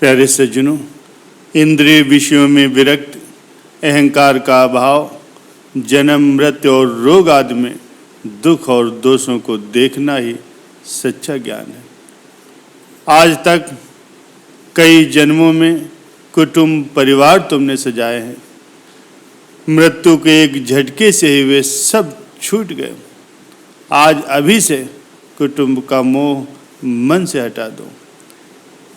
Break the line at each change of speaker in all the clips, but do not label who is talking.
प्यारे सज्जनों, इंद्रिय विषयों में विरक्त, अहंकार का अभाव, जन्म, मृत्यु और रोग आदि में दुख और दोषों को देखना ही सच्चा ज्ञान है। आज तक कई जन्मों में कुटुंब परिवार तुमने सजाए हैं। मृत्यु के एक झटके से ही वे सब छूट गए। आज अभी से कुटुंब का मोह मन से हटा दो।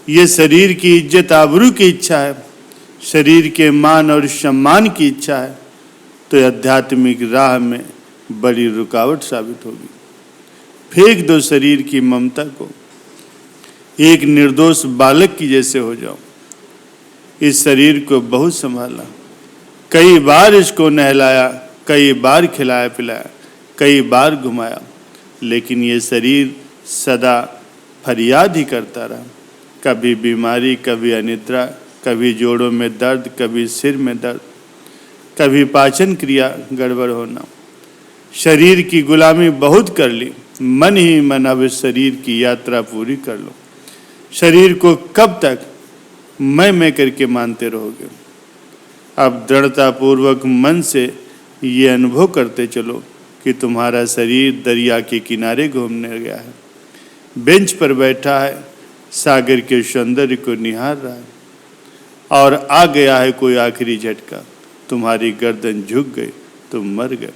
ये शरीर की इज्जत आबरू की इच्छा है, शरीर के मान और सम्मान की इच्छा है, तो आध्यात्मिक राह में बड़ी रुकावट साबित होगी। फेंक दो शरीर की ममता को, एक निर्दोष बालक की जैसे हो जाओ। इस शरीर को बहुत संभाला, कई बार इसको नहलाया, कई बार खिलाया पिलाया, कई बार घुमाया, लेकिन ये शरीर सदा फरियाद ही करता रहा। कभी बीमारी, कभी अनिद्रा, कभी जोड़ों में दर्द, कभी सिर में दर्द, कभी पाचन क्रिया गड़बड़ होना। शरीर की गुलामी बहुत कर ली, मन ही मन अब इस शरीर की यात्रा पूरी कर लो। शरीर को कब तक मैं करके मानते रहोगे? अब दृढ़तापूर्वक मन से ये अनुभव करते चलो कि तुम्हारा शरीर दरिया के किनारे घूमने गया है, बेंच पर बैठा है, सागर के सौंदर्य को निहार रहा है, और आ गया है कोई आखिरी झटका, तुम्हारी गर्दन झुक गई, तुम मर गए।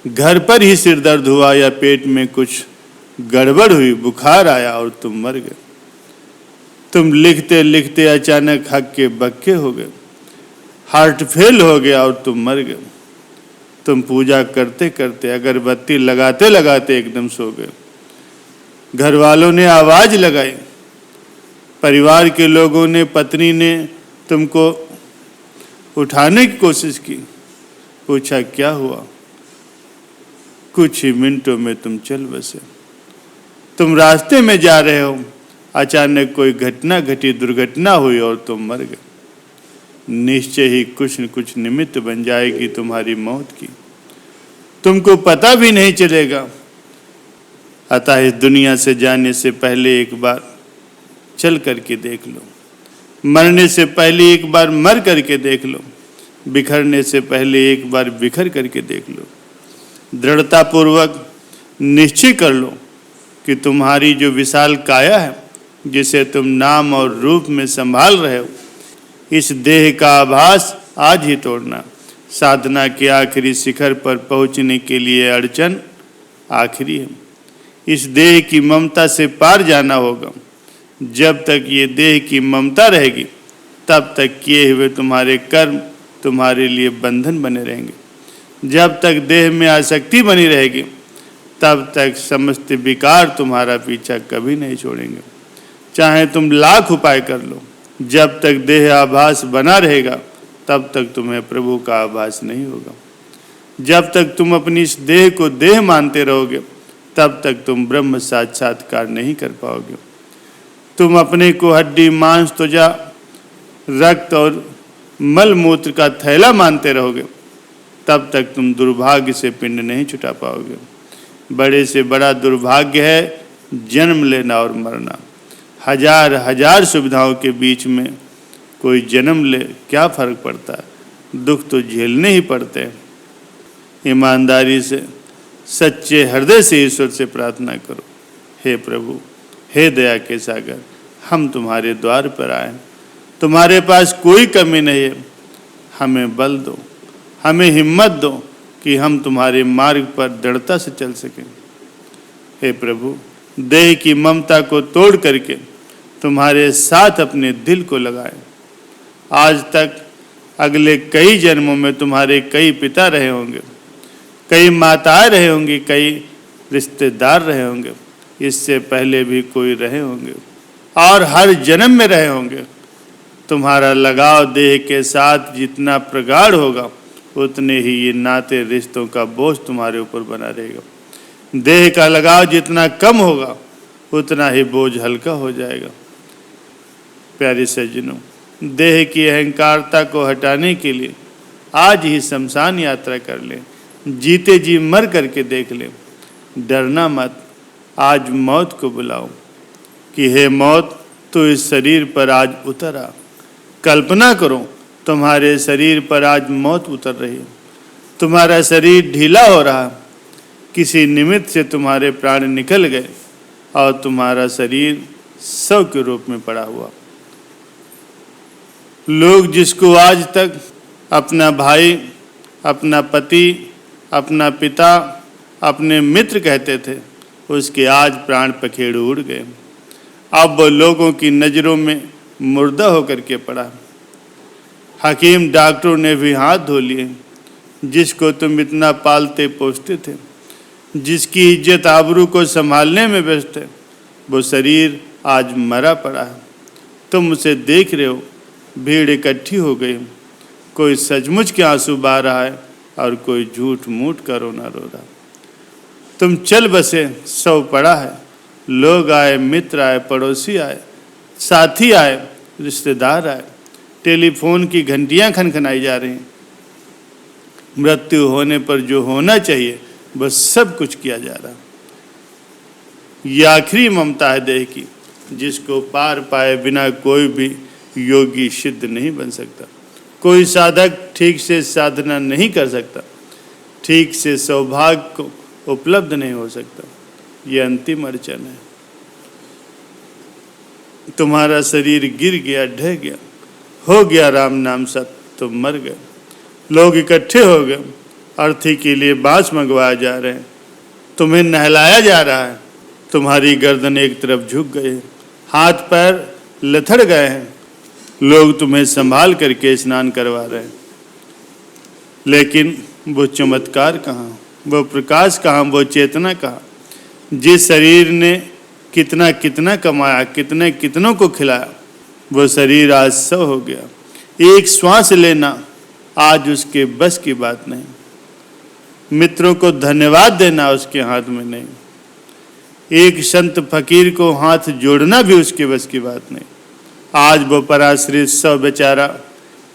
घर पर ही सिर दर्द हुआ या पेट में कुछ गड़बड़ हुई, बुखार आया और तुम मर गए। तुम लिखते लिखते अचानक हक्के बक्के हो गए, हार्ट फेल हो गया और तुम मर गए। तुम पूजा करते करते, अगरबत्ती लगाते लगाते एकदम सो गए। घर वालों ने आवाज लगाई, परिवार के लोगों ने, पत्नी ने तुमको उठाने की कोशिश की, पूछा क्या हुआ? कुछ ही मिनटों में तुम चल बसे। तुम रास्ते में जा रहे हो, अचानक कोई घटना घटी, दुर्घटना हुई और तुम मर गए। निश्चय ही कुछ न कुछ निमित्त बन जाएगी तुम्हारी मौत की, तुमको पता भी नहीं चलेगा। अतः इस दुनिया से जाने से पहले एक बार चल करके देख लो, मरने से पहले एक बार मर करके देख लो, बिखरने से पहले एक बार बिखर करके देख लो। दृढ़तापूर्वक निश्चय कर लो कि तुम्हारी जो विशाल काया है, जिसे तुम नाम और रूप में संभाल रहे हो, इस देह का आभास आज ही तोड़ना। साधना के आखिरी शिखर पर पहुंचने के लिए अड़चन आखिरी है। इस देह की ममता से पार जाना होगा। जब तक ये देह की ममता रहेगी, तब तक किए हुए तुम्हारे कर्म तुम्हारे लिए बंधन बने रहेंगे। जब तक देह में आसक्ति बनी रहेगी, तब तक समस्त विकार तुम्हारा पीछा कभी नहीं छोड़ेंगे। चाहे तुम लाख उपाय कर लो, जब तक देह आभास बना रहेगा, तब तक तुम्हें प्रभु का आभास नहीं होगा। जब तक तुम अपनी इस देह को देह मानते रहोगे, तब तक तुम ब्रह्म साक्षात्कार नहीं कर पाओगे। तुम अपने को हड्डी, मांस, त्वचा, रक्त और मल मूत्र का थैला मानते रहोगे, तब तक तुम दुर्भाग्य से पिंड नहीं छुटा पाओगे। बड़े से बड़ा दुर्भाग्य है जन्म लेना और मरना। हजार हजार सुविधाओं के बीच में कोई जन्म ले, क्या फर्क पड़ता है? दुख तो झेलने ही पड़ते हैं। ईमानदारी से, सच्चे हृदय से ईश्वर से प्रार्थना करो, हे प्रभु, हे दया के सागर, हम तुम्हारे द्वार पर आए, तुम्हारे पास कोई कमी नहीं है। हमें बल दो, हमें हिम्मत दो कि हम तुम्हारे मार्ग पर दृढ़ता से चल सकें। हे प्रभु, देह की ममता को तोड़ करके तुम्हारे साथ अपने दिल को लगाए। आज तक अगले कई जन्मों में तुम्हारे कई पिता रहे होंगे, कई माताएं रहे होंगी, कई रिश्तेदार रहे होंगे, इससे पहले भी कोई रहे होंगे, और हर जन्म में रहे होंगे। तुम्हारा लगाव देह के साथ जितना प्रगाढ़ होगा, उतने ही ये नाते रिश्तों का बोझ तुम्हारे ऊपर बना रहेगा। देह का लगाव जितना कम होगा, उतना ही बोझ हल्का हो जाएगा। प्यारे सज्जनों, देह की अहंकारता को हटाने के लिए आज ही शमशान यात्रा कर लें, जीते जी मर करके देख लें। डरना मत, आज मौत को बुलाओ कि हे मौत, तो इस शरीर पर आज उतर आ। कल्पना करो तुम्हारे शरीर पर आज मौत उतर रही है, तुम्हारा शरीर ढीला हो रहा, किसी निमित्त से तुम्हारे प्राण निकल गए और तुम्हारा शरीर शव के रूप में पड़ा हुआ। लोग जिसको आज तक अपना भाई, अपना पति, अपना पिता, अपने मित्र कहते थे, उसके आज प्राण पखेरु उड़ गए। अब वो लोगों की नज़रों में मुर्दा होकर के पड़ा। हकीम डॉक्टरों ने भी हाथ धो लिए। जिसको तुम इतना पालते पोसते थे, जिसकी इज्जत आबरू को संभालने में व्यस्त है, वो शरीर आज मरा पड़ा है। तुम उसे देख रहे हो, भीड़ इकट्ठी हो गई। कोई सचमुच के आंसू बहा रहा है और कोई झूठ मूठ का रोना रो रहा। तुम चल बसे, शव पड़ा है। लोग आए, मित्र आए, पड़ोसी आए, साथी आए, रिश्तेदार आए। टेलीफोन की घंटियां खनखनाई जा रही हैं। मृत्यु होने पर जो होना चाहिए बस सब कुछ किया जा रहा। ये आखिरी ममता है देह की, जिसको पार पाए बिना कोई भी योगी सिद्ध नहीं बन सकता। कोई साधक ठीक से साधना नहीं कर सकता, ठीक से सौभाग्य को उपलब्ध नहीं हो सकता। ये अंतिम अड़चन है। तुम्हारा शरीर गिर गया, ढह गया, हो गया राम नाम सत, तुम मर गए। लोग इकट्ठे हो गए, अर्थी के लिए बांस मंगवाए जा रहे हैं, तुम्हें नहलाया जा रहा है। तुम्हारी गर्दन एक तरफ झुक गई है, हाथ पैर लथड़ गए हैं। लोग तुम्हें संभाल करके स्नान करवा रहे हैं, लेकिन वो चमत्कार कहाँ, वो प्रकाश कहाँ, वो चेतना कहाँ? जिस शरीर ने कितना कितना कमाया, कितने कितनों को खिलाया, वो शरीर आज सब हो गया। एक श्वास लेना आज उसके बस की बात नहीं। मित्रों को धन्यवाद देना उसके हाथ में नहीं। एक संत फकीर को हाथ जोड़ना भी उसके बस की बात नहीं। आज वो पराश्रित सब बेचारा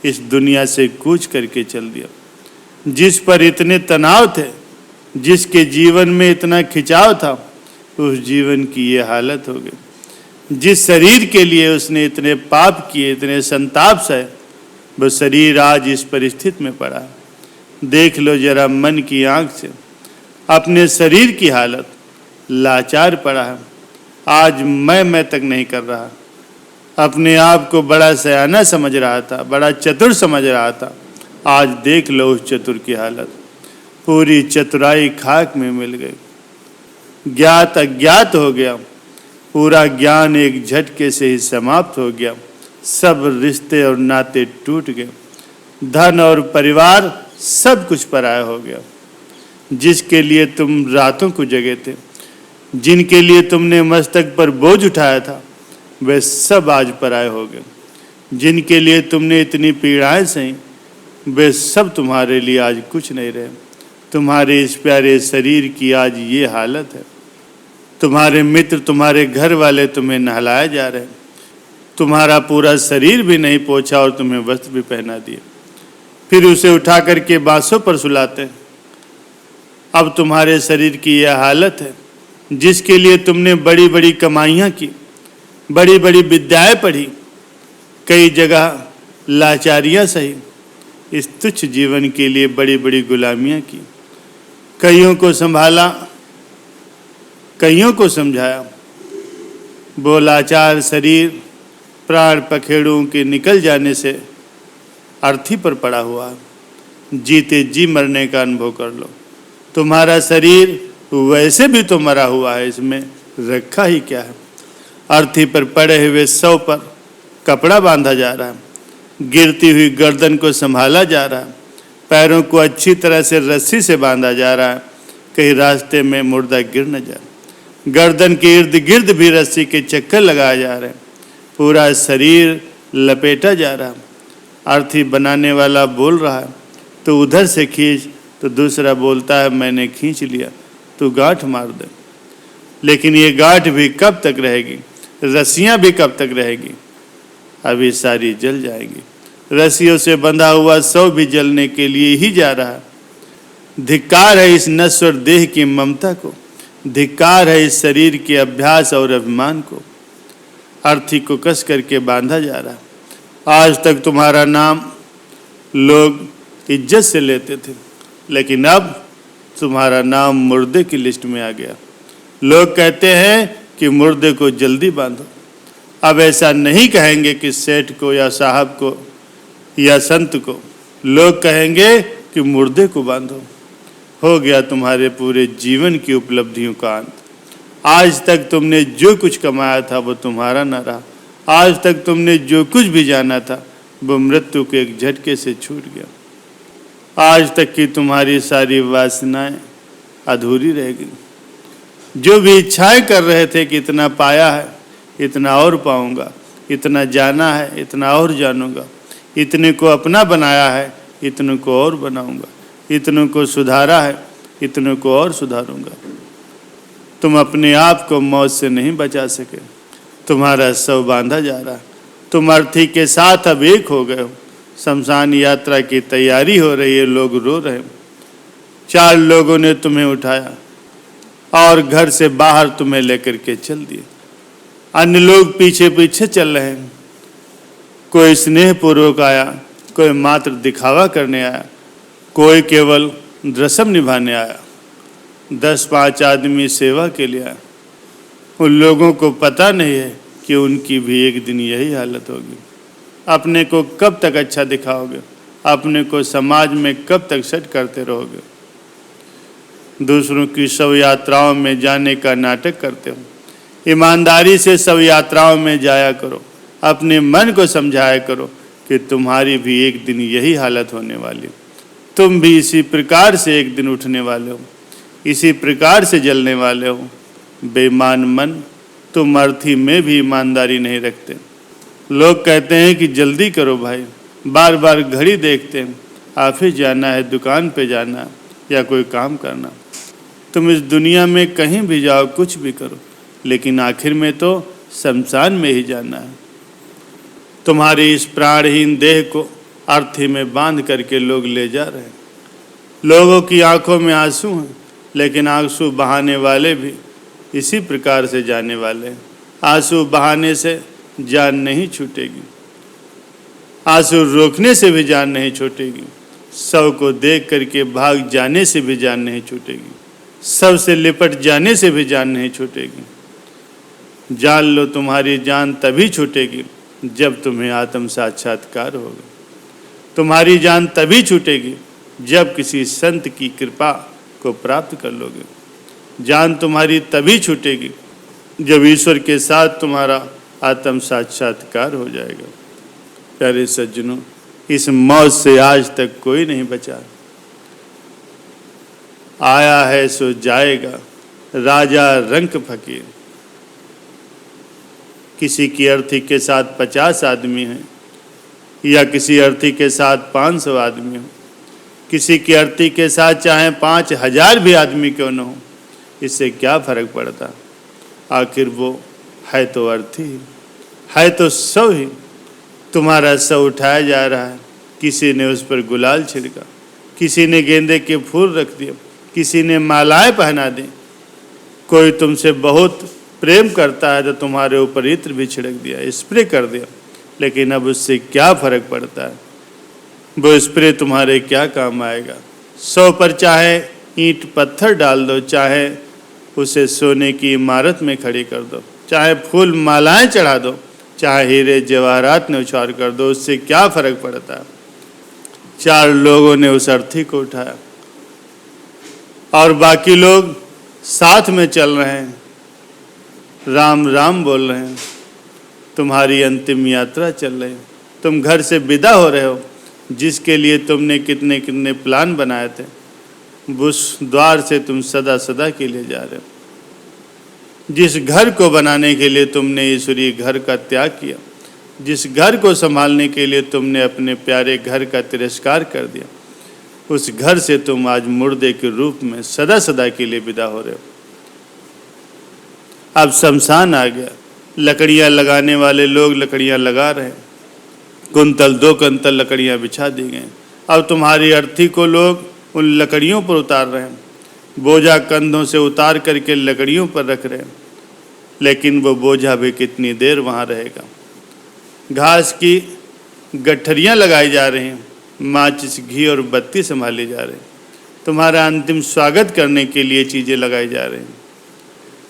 इस दुनिया से कूच करके चल दिया। जिस पर इतने तनाव थे, जिसके जीवन में इतना खिंचाव था, उस जीवन की ये हालत हो गई। जिस शरीर के लिए उसने इतने पाप किए, इतने संताप सहे, वो शरीर आज इस परिस्थिति में पड़ा। देख लो जरा मन की आंख से अपने शरीर की हालत। लाचार पड़ा है। आज मैं तक नहीं कर रहा। अपने आप को बड़ा सयाना समझ रहा था, बड़ा चतुर समझ रहा था। आज देख लो उस चतुर की हालत। पूरी चतुराई खाक में मिल गई। ज्ञात अज्ञात हो गया। पूरा ज्ञान एक झटके से ही समाप्त हो गया। सब रिश्ते और नाते टूट गए। धन और परिवार सब कुछ पराया हो गया। जिसके लिए तुम रातों को जगे थे, जिनके लिए तुमने मस्तक पर बोझ उठाया था, वे सब आज पराये हो गए। जिनके लिए तुमने इतनी पीड़ाएं सही, वे सब तुम्हारे लिए आज कुछ नहीं रहे। तुम्हारे इस प्यारे शरीर की आज ये हालत है। तुम्हारे मित्र, तुम्हारे घर वाले तुम्हें नहलाए जा रहे हैं। तुम्हारा पूरा शरीर भी नहीं पोंछा और तुम्हें वस्त्र भी पहना दिए, फिर उसे उठा करके बांसों पर सुलाते हैं। अब तुम्हारे शरीर की यह हालत है। जिसके लिए तुमने बड़ी बड़ी कमाइयाँ की, बड़ी बड़ी विद्याएं पढ़ी, कई जगह लाचारियाँ सही, इस तुच्छ जीवन के लिए बड़ी बड़ी गुलामियाँ की। कईयों को संभाला, कईयों को समझाया। वो लाचार शरीर प्राण पखेड़ों के निकल जाने से अर्थी पर पड़ा हुआ है। जीते जी मरने का अनुभव कर लो। तुम्हारा शरीर वैसे भी तो मरा हुआ है, इसमें रखा ही क्या है। अर्थी पर पड़े हुए शव पर कपड़ा बांधा जा रहा है। गिरती हुई गर्दन को संभाला जा रहा है। पैरों को अच्छी तरह से रस्सी से बांधा जा रहा है, कहीं रास्ते में मुर्दा गिर न जाए। गर्दन के इर्द गिर्द भी रस्सी के चक्कर लगाए जा रहे हैं। पूरा शरीर लपेटा जा रहा है। अर्थी बनाने वाला बोल रहा है तो उधर से खींच, तो दूसरा बोलता है मैंने खींच लिया, तो गांठ मार दे। लेकिन ये गांठ भी कब तक रहेगी, रस्सियां भी कब तक रहेगी? अभी सारी जल जाएंगी। रस्सियों से बंधा हुआ शव भी जलने के लिए ही जा रहा है। धिक्कार है इस नश्वर देह की ममता को। धिक्कार है इस शरीर के अभ्यास और अभिमान को। अर्थी को कस करके बांधा जा रहा है। आज तक तुम्हारा नाम लोग इज्जत से लेते थे, लेकिन अब तुम्हारा नाम मुर्दे की लिस्ट में आ गया। लोग कहते हैं कि मुर्दे को जल्दी बांधो। अब ऐसा नहीं कहेंगे कि सेठ को या साहब को या संत को, लोग कहेंगे कि मुर्दे को बांधो। हो गया तुम्हारे पूरे जीवन की उपलब्धियों का अंत। आज तक तुमने जो कुछ कमाया था वो तुम्हारा न रहा। आज तक तुमने जो कुछ भी जाना था वो मृत्यु के एक झटके से छूट गया। आज तक की तुम्हारी सारी वासनाएं अधूरी रह गई। जो भी इच्छाएं कर रहे थे कि इतना पाया है, इतना और पाऊंगा, इतना जाना है, इतना और जानूंगा, इतने को अपना बनाया है, इतने को और बनाऊंगा, इतनों को सुधारा है, इतनों को और सुधारूंगा। तुम अपने आप को मौत से नहीं बचा सके। तुम्हारा शव बांधा जा रहा। तुम अर्थी के साथ अब एक हो गए हो। शमशान यात्रा की तैयारी हो रही है, लोग रो रहे हैं। 4 लोगों ने तुम्हें उठाया और घर से बाहर तुम्हें लेकर के चल दिए। अन्य लोग पीछे पीछे चल रहे हैं। कोई स्नेहपूर्वक आया, कोई मात्र दिखावा करने आया, कोई केवल रस्म निभाने आया। 10-5 आदमी सेवा के लिए आया। उन लोगों को पता नहीं है कि उनकी भी एक दिन यही हालत होगी। अपने को कब तक अच्छा दिखाओगे? अपने को समाज में कब तक सेट करते रहोगे? दूसरों की शव यात्राओं में जाने का नाटक करते हो। ईमानदारी से शव यात्राओं में जाया करो। अपने मन को समझाया करो कि तुम्हारी भी एक दिन यही हालत होने वाली। तुम भी इसी प्रकार से एक दिन उठने वाले हो, इसी प्रकार से जलने वाले हो। बेईमान मन, तुम अर्थी में भी ईमानदारी नहीं रखते। लोग कहते हैं कि जल्दी करो भाई, बार बार घड़ी देखते हैं। ऑफिस जाना है, दुकान पे जाना या कोई काम करना। तुम इस दुनिया में कहीं भी जाओ, कुछ भी करो, लेकिन आखिर में तो शमशान में ही जाना है। तुम्हारी इस प्राणहीन देह को अर्थी में बांध करके लोग ले जा रहे हैं। लोगों की आंखों में आंसू हैं, लेकिन आंसू बहाने वाले भी इसी प्रकार से जाने वाले हैं। आंसू बहाने से जान नहीं छूटेगी, आंसू रोकने से भी जान नहीं छूटेगी, शव को देख करके भाग जाने से भी जान नहीं छूटेगी, शव से लिपट जाने से भी जान नहीं छूटेगी। जान लो, तुम्हारी जान तभी छूटेगी जब तुम्हें आत्म साक्षात्कार होगा। तुम्हारी जान तभी छूटेगी जब किसी संत की कृपा को प्राप्त कर लोगे। जान तुम्हारी तभी छूटेगी जब ईश्वर के साथ तुम्हारा आत्म साक्षात्कार हो जाएगा। प्यारे सज्जनों, इस मौत से आज तक कोई नहीं बचा। आया है सो जाएगा, राजा रंक फकीर। किसी की अर्थी के साथ 50 आदमी हैं या किसी अर्थी के साथ 500 आदमी हो, किसी की अर्थी के साथ चाहे 5000 भी आदमी क्यों न हो, इससे क्या फर्क पड़ता? आखिर वो है तो अर्थी ही, है तो शव ही। तुम्हारा शव उठाया जा रहा है, किसी ने उस पर गुलाल छिड़का, किसी ने गेंदे के फूल रख दिए, किसी ने मालाएं पहना दी। कोई तुमसे बहुत प्रेम करता है तो तुम्हारे ऊपर इत्र भी छिड़क दिया, स्प्रे कर दिया, लेकिन अब उससे क्या फर्क पड़ता है? वो स्प्रे तुम्हारे क्या काम आएगा? शव पर चाहे ईंट पत्थर डाल दो, चाहे उसे सोने की इमारत में खड़ी कर दो, चाहे फूल मालाएं चढ़ा दो, चाहे हीरे जवाहरात ने उछाल कर दो, उससे क्या फर्क पड़ता है? 4 लोगों ने उस अर्थी को उठाया और बाकी लोग साथ में चल रहे हैं, राम राम बोल रहे हैं। तुम्हारी अंतिम यात्रा चल रही है। तुम घर से विदा हो रहे हो, जिसके लिए तुमने कितने कितने प्लान बनाए थे, उस द्वार से तुम सदा सदा के लिए जा रहे हो। जिस घर को बनाने के लिए तुमने ईश्वरीय घर का त्याग किया, जिस घर को संभालने के लिए तुमने अपने प्यारे घर का तिरस्कार कर दिया, उस घर से तुम आज मुर्दे के रूप में सदा सदा के लिए विदा हो रहे हो। अब शमशान आ गया। लकड़ियाँ लगाने वाले लोग लकड़ियाँ लगा रहे हैं। कुंतल 2 कुंतल लकड़ियाँ बिछा दी गई। अब तुम्हारी अर्थी को लोग उन लकड़ियों पर उतार रहे हैं, बोझा कंधों से उतार करके लकड़ियों पर रख रहे हैं। लेकिन वो बोझा भी कितनी देर वहाँ रहेगा। घास की गठरियाँ लगाई जा रही हैं, माचिस, घी और बत्ती संभाली जा रही हैं। तुम्हारा अंतिम स्वागत करने के लिए चीज़ें लगाई जा रही हैं।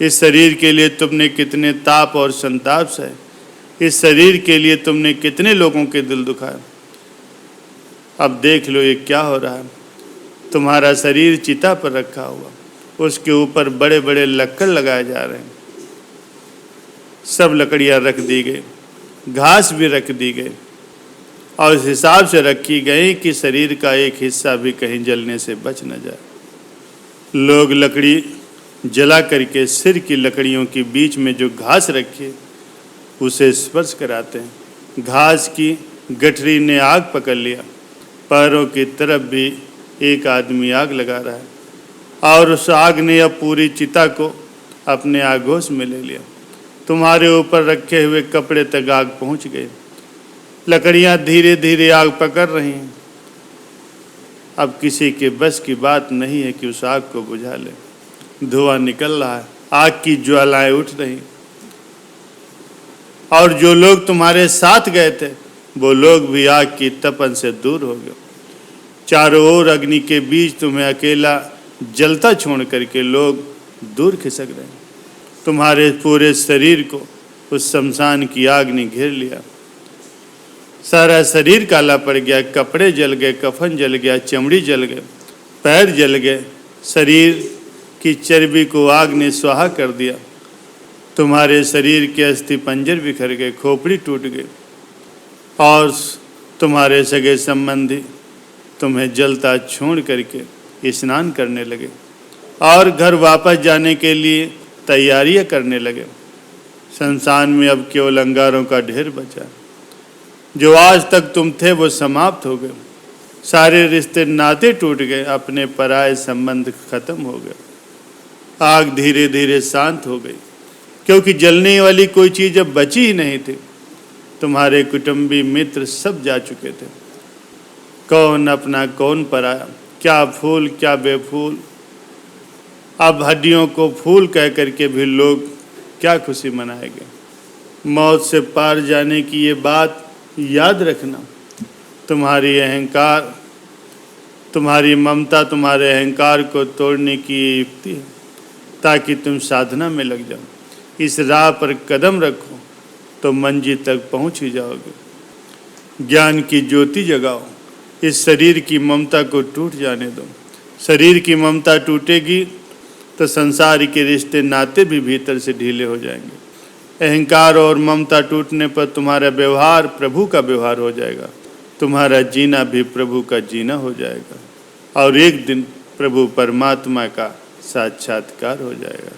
इस शरीर के लिए तुमने कितने ताप और संताप सहे। इस शरीर के लिए तुमने कितने लोगों के दिल दुखाए। अब देख लो ये क्या हो रहा है। तुम्हारा शरीर चिता पर रखा हुआ, उसके ऊपर बड़े बड़े लक्कड़ लगाए जा रहे हैं। सब लकड़ियाँ रख दी गई, घास भी रख दी गई और इस हिसाब से रखी गई कि शरीर का एक हिस्सा भी कहीं जलने से बच न जाए। लोग लकड़ी जला करके सिर की लकड़ियों के बीच में जो घास रखी उसे स्पर्श कराते हैं। घास की गठरी ने आग पकड़ लिया, पैरों की तरफ भी एक आदमी आग लगा रहा है और उस आग ने अब पूरी चिता को अपने आगोश में ले लिया। तुम्हारे ऊपर रखे हुए कपड़े तक आग पहुंच गई। लकड़ियां धीरे धीरे आग पकड़ रही हैं। अब किसी के बस की बात नहीं है कि उस आग को बुझा ले। धुआं निकल रहा है, आग की ज्वालाएं उठ रही, और जो लोग तुम्हारे साथ गए थे वो लोग भी आग की तपन से दूर हो गए। चारों ओर अग्नि के बीच तुम्हें अकेला जलता छोड़ करके लोग दूर खिसक रहे हैं। तुम्हारे पूरे शरीर को उस शमशान की आग ने घेर लिया। सारा शरीर काला पड़ गया, कपड़े जल गए, कफन जल गया, चमड़ी जल गए, पैर जल गए, शरीर की चर्बी को आग ने स्वाहा कर दिया। तुम्हारे शरीर के अस्थि पंजर बिखर गए, खोपड़ी टूट गई और तुम्हारे सगे संबंधी तुम्हें जलता छोड़ करके स्नान करने लगे और घर वापस जाने के लिए तैयारियां करने लगे। शमशान में अब केवल अंगारों का ढेर बचा। जो आज तक तुम थे वो समाप्त हो गए। सारे रिश्ते नाते टूट गए, अपने पराये संबंध खत्म हो गए। आग धीरे धीरे शांत हो गई क्योंकि जलने वाली कोई चीज़ अब बची ही नहीं थी। तुम्हारे कुटुंबी मित्र सब जा चुके थे। कौन अपना कौन पराया, क्या फूल क्या बेफूल। अब हड्डियों को फूल कह करके भी लोग क्या खुशी मनाएंगे। मौत से पार जाने की ये बात याद रखना। तुम्हारी अहंकार, तुम्हारी ममता, तुम्हारे अहंकार को तोड़ने की ये युक्ति है ताकि तुम साधना में लग जाओ। इस राह पर कदम रखो तो मंजिल तक पहुंच ही जाओगे। ज्ञान की ज्योति जगाओ। इस शरीर की ममता को टूट जाने दो। शरीर की ममता टूटेगी तो संसार के रिश्ते नाते भी भीतर से ढीले हो जाएंगे। अहंकार और ममता टूटने पर तुम्हारा व्यवहार प्रभु का व्यवहार हो जाएगा। तुम्हारा जीना भी प्रभु का जीना हो जाएगा और एक दिन प्रभु परमात्मा का साक्षात्कार हो जाएगा।